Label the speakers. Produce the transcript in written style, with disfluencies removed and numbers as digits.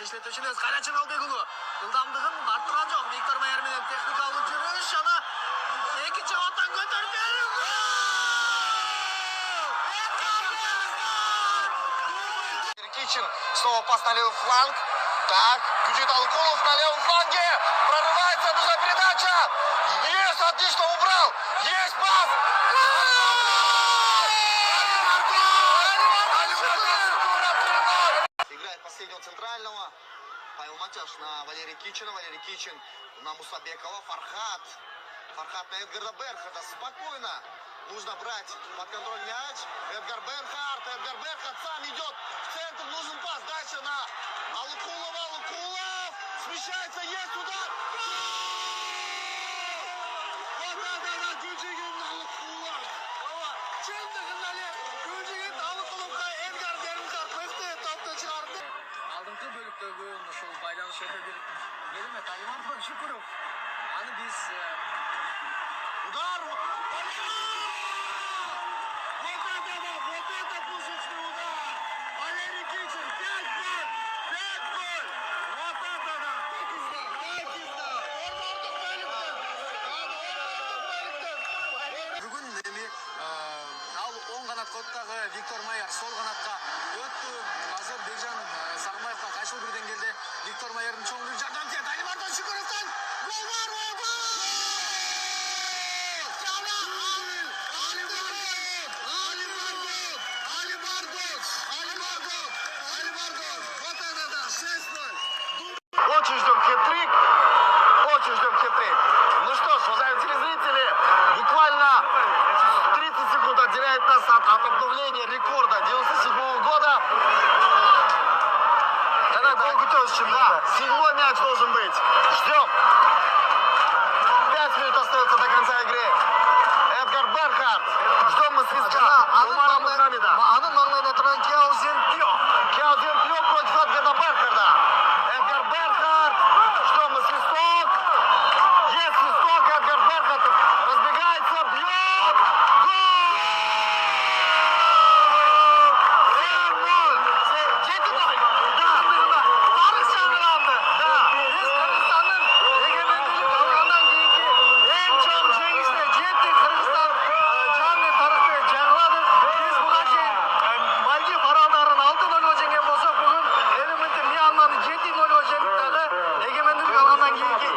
Speaker 1: Işletişiniz Karaçın Albegulu. Ildamdığın arttıran жоқ. Виктор Майер менен техникалык жүрүш жана экинчи кабаттан көтөрдү.
Speaker 2: Кичин снова пас на левый фланг. Так, бежит Алкулов на левом фланге. Прорывается, нужна передача. Есть, отлично убрал. Есть пас. Играет последнего центрального. Павел Матяш на Валерия Кичина. Валерий Кичин на Мусабекова. Фархат на Эдгара Берхарда. Спокойно. Нужно брать под контроль мяч. Эдгар Берхард сам идет в центр. Нужен пас. Дальше на Алукулова. Алукулов смещается. Есть удар. Вот это Гүлжеген Алукулов. Чындыгында эле Гүлжеген Алукуловго Эдгар Берхард мыкты топты чыгарды.
Speaker 3: Алдыңкы бөлүктөгү ушул байланыш өтө берме Алиман Шукуров. Аны биз
Speaker 2: Удар.
Speaker 1: Вот это пушечный удар. Валерий Кичин 5-0. 5-0. Вот это да. 8-0. Ордордук бөлүктөр.
Speaker 3: бүгүн эми ал оң канатка оттогу Виктор Майер сол канатка өттү. Азыр Бекжан Сагымбаевга кайсыл бир деңгээлде Виктор Майердин чоң жардам тиет. Алиман Шукуровдон гол бар.
Speaker 2: Очень ждем хет-трик. Ну что ж, уважаемые телезрители, буквально 30 секунд отделяет нас от обновления рекорда 97 года. Да, 7-й мяч должен быть. Ждем. 5 минут остается до конца игры. Эдгар Берхард. Ждем мы свистка. Умара Мухаммеда.
Speaker 1: Анын маңлайында турган Кяозен
Speaker 2: Пьо против Эдгара Берхарда. Эдгар Берхард. Ждем мы свисток. Есть свисток. Эдгар Берхард разбегается, бьет. Гол! 7-0. Да.
Speaker 1: Тарых чаңыраңды.
Speaker 2: Да.
Speaker 1: Биз Кыргызстандын эгемендүүлүк алгандан кийинки эң чоң жеңишине жеттик. Кыргызстан жаңы тарыхты жаңыладык. Биз буга чейин Мальдив аралдарын 6-0 жеңген болсок, бүгүн элементи Мьянманы 7-0 жеңип дагы эгемендүүлүк алгандан кийинки